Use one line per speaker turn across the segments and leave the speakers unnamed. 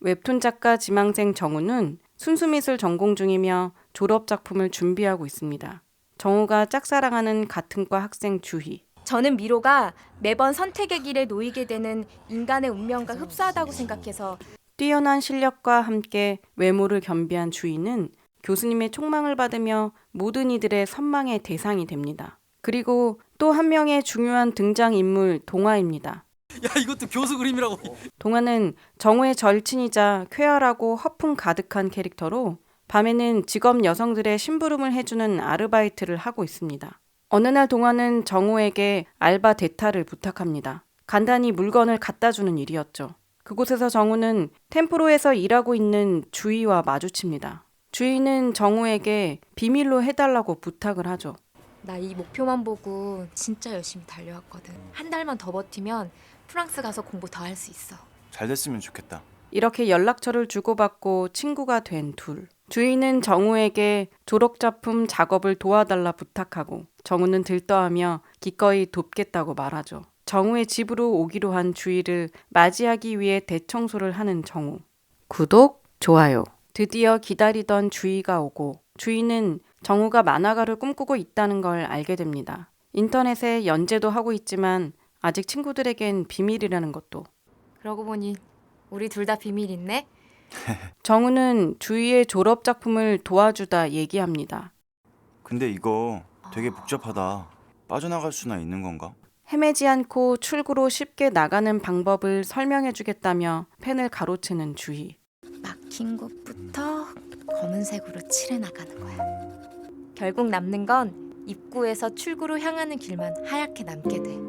웹툰 작가 지망생 정우는 순수미술 전공 중이며 졸업작품을 준비하고 있습니다. 정우가 짝사랑하는 같은 과 학생 주희.
저는 미로가 매번 선택의 길에 놓이게 되는 인간의 운명과 흡사하다고 생각해서
뛰어난 실력과 함께 외모를 겸비한 주희는 교수님의 촉망을 받으며 모든 이들의 선망의 대상이 됩니다. 그리고 또 한 명의 중요한 등장인물 동화입니다.
야, 이것도 교수 그림이라고.
동화는 정우의 절친이자 쾌활하고 허풍 가득한 캐릭터로 밤에는 직업 여성들의 심부름을 해주는 아르바이트를 하고 있습니다. 어느 날 동화는 정우에게 알바 대타를 부탁합니다. 간단히 물건을 갖다 주는 일이었죠. 그곳에서 정우는 템프로에서 일하고 있는 주희와 마주칩니다. 주희는 정우에게 비밀로 해달라고 부탁을 하죠.
나 이 목표만 보고 진짜 열심히 달려왔거든. 한 달만 더 버티면 프랑스 가서 공부 더 할 수 있어.
잘 됐으면 좋겠다.
이렇게 연락처를 주고받고 친구가 된 둘. 주희는 정우에게 졸업작품 작업을 도와달라 부탁하고 정우는 들떠하며 기꺼이 돕겠다고 말하죠. 정우의 집으로 오기로 한 주희를 맞이하기 위해 대청소를 하는 정우. 구독, 좋아요. 드디어 기다리던 주희가 오고 주희는 정우가 만화가를 꿈꾸고 있다는 걸 알게 됩니다. 인터넷에 연재도 하고 있지만 아직 친구들에겐 비밀이라는 것도.
그러고 보니 우리 둘 다 비밀 있네?
정우는 주희의 졸업작품을 도와주다 얘기합니다.
근데 이거 되게 복잡하다. 빠져나갈 수나 있는 건가?
헤매지 않고 출구로 쉽게 나가는 방법을 설명해주겠다며 펜을 가로채는 주희.
막힌 곳부터 검은색으로 칠해나가는 거야. 결국 남는 건 입구에서 출구로 향하는 길만 하얗게 남게 돼.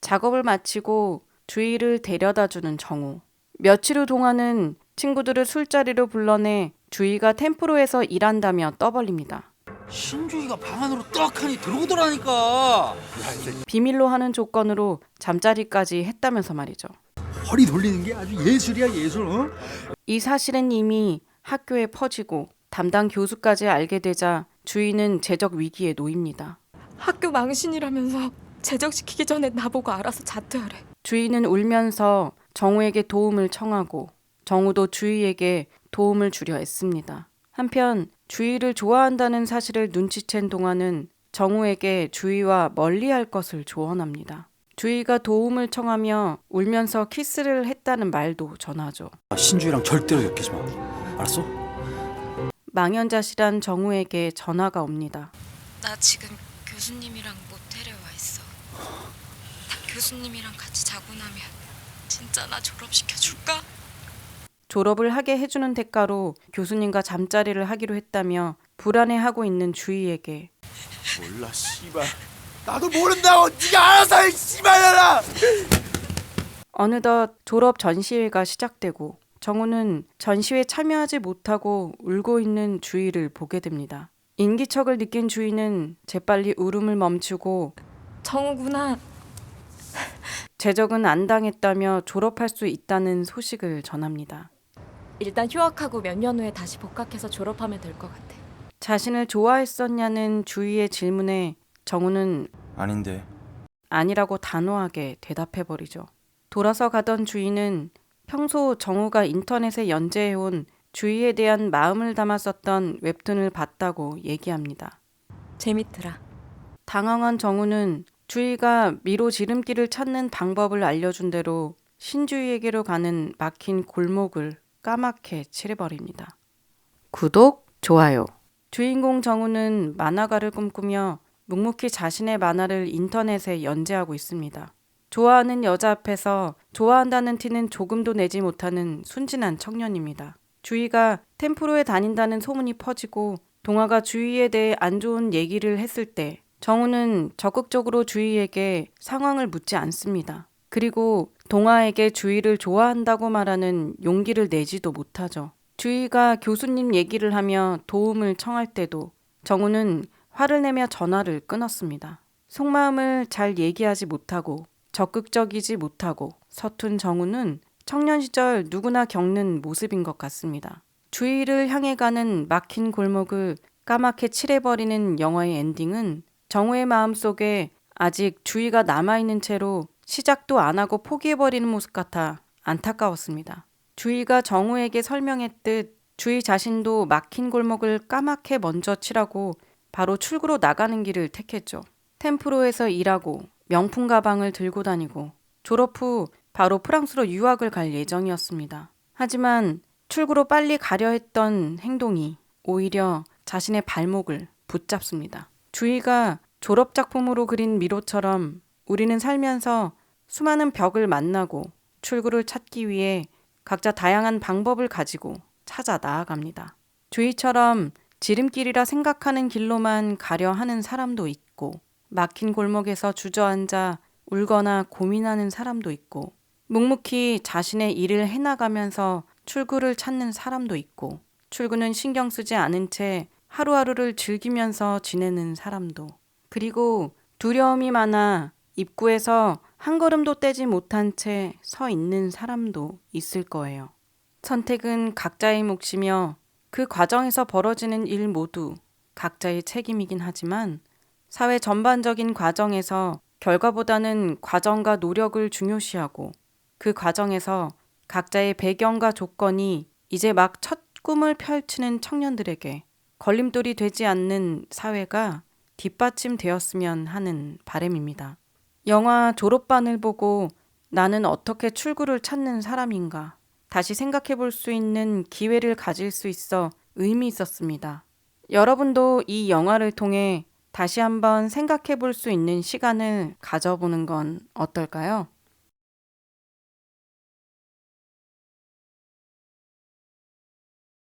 작업을 마치고 주희를 데려다주는 정우. 며칠 후 동화는 친구들을 술자리로 불러내 주희가 템프로에서 일한다며 떠벌립니다.
신주희가 방 안으로 떡하니 들어오더라니까.
비밀로 하는 조건으로 잠자리까지 했다면서 말이죠.
허리 돌리는 게 아주 예술이야, 예술. 어?
이 사실은 이미 학교에 퍼지고 담당 교수까지 알게 되자 주희는 재적 위기에 놓입니다.
학교 망신이라면서 제적시키기 전에 나보고 알아서 자퇴하래.
주희는 울면서 정우에게 도움을 청하고 정우도 주희에게 도움을 주려 애씁니다. 한편 주희를 좋아한다는 사실을 눈치챈 동화는 정우에게 주희와 멀리할 것을 조언합니다. 주희가 도움을 청하며 울면서 키스를 했다는 말도 전하죠.
신주희랑 절대로 엮이지 마. 알았어?
망연자실한 정우에게 전화가 옵니다.
나 지금 교수님이랑 모텔에 와 있어. 나 교수님이랑 같이 자고 나면 진짜 나 졸업시켜 줄까?
졸업을 하게 해주는 대가로 교수님과 잠자리를 하기로 했다며 불안해하고 있는 주희에게
몰라, 씨발.
나도 모른다고. 네가 알아서 해, 씨발년아.
어느덧 졸업 전시회가 시작되고 정우는 전시회에 참여하지 못하고 울고 있는 주희를 보게 됩니다. 인기척을 느낀 주희는 재빨리 울음을 멈추고
정우구나.
재적은 안 당했다며 졸업할 수 있다는 소식을 전합니다.
일단 휴학하고 몇 년 후에 다시 복학해서 졸업하면 될 것 같아.
자신을 좋아했었냐는 주희의 질문에 정우는
아닌데.
아니라고 단호하게 대답해버리죠. 돌아서 가던 주희는 평소 정우가 인터넷에 연재해온 주희에 대한 마음을 담아 썼던 웹툰을 봤다고 얘기합니다.
재밌더라.
당황한 정우는 주희가 미로 지름길을 찾는 방법을 알려준 대로 신주희에게로 가는 막힌 골목을 까맣게 칠해버립니다. 구독, 좋아요. 주인공 정우는 만화가를 꿈꾸며 묵묵히 자신의 만화를 인터넷에 연재하고 있습니다. 좋아하는 여자 앞에서 좋아한다는 티는 조금도 내지 못하는 순진한 청년입니다. 주희가 템프로에 다닌다는 소문이 퍼지고 동화가 주희에 대해 안 좋은 얘기를 했을 때 정우는 적극적으로 주희에게 상황을 묻지 않습니다. 그리고 동화에게 주희를 좋아한다고 말하는 용기를 내지도 못하죠. 주희가 교수님 얘기를 하며 도움을 청할 때도 정우는 화를 내며 전화를 끊었습니다. 속마음을 잘 얘기하지 못하고 적극적이지 못하고 서툰 정우는 청년 시절 누구나 겪는 모습인 것 같습니다. 주희를 향해 가는 막힌 골목을 까맣게 칠해버리는 영화의 엔딩은 정우의 마음속에 아직 주희가 남아있는 채로 시작도 안 하고 포기해버리는 모습 같아 안타까웠습니다. 주희가 정우에게 설명했듯 주희 자신도 막힌 골목을 까맣게 먼저 칠하고 바로 출구로 나가는 길을 택했죠. 템프로에서 일하고 명품 가방을 들고 다니고 졸업 후 바로 프랑스로 유학을 갈 예정이었습니다. 하지만 출구로 빨리 가려 했던 행동이 오히려 자신의 발목을 붙잡습니다. 주희가 졸업작품으로 그린 미로처럼 우리는 살면서 수많은 벽을 만나고 출구를 찾기 위해 각자 다양한 방법을 가지고 찾아 나아갑니다. 주희처럼 지름길이라 생각하는 길로만 가려 하는 사람도 있고 막힌 골목에서 주저앉아 울거나 고민하는 사람도 있고 묵묵히 자신의 일을 해나가면서 출구를 찾는 사람도 있고 출구는 신경 쓰지 않은 채 하루하루를 즐기면서 지내는 사람도 그리고 두려움이 많아 입구에서 한 걸음도 떼지 못한 채 서 있는 사람도 있을 거예요. 선택은 각자의 몫이며 그 과정에서 벌어지는 일 모두 각자의 책임이긴 하지만 사회 전반적인 과정에서 결과보다는 과정과 노력을 중요시하고 그 과정에서 각자의 배경과 조건이 이제 막 첫 꿈을 펼치는 청년들에게 걸림돌이 되지 않는 사회가 뒷받침되었으면 하는 바람입니다. 영화 졸업반을 보고 나는 어떻게 출구를 찾는 사람인가 다시 생각해 볼 수 있는 기회를 가질 수 있어 의미 있었습니다. 여러분도 이 영화를 통해 다시 한번 생각해 볼 수 있는 시간을 가져보는 건 어떨까요?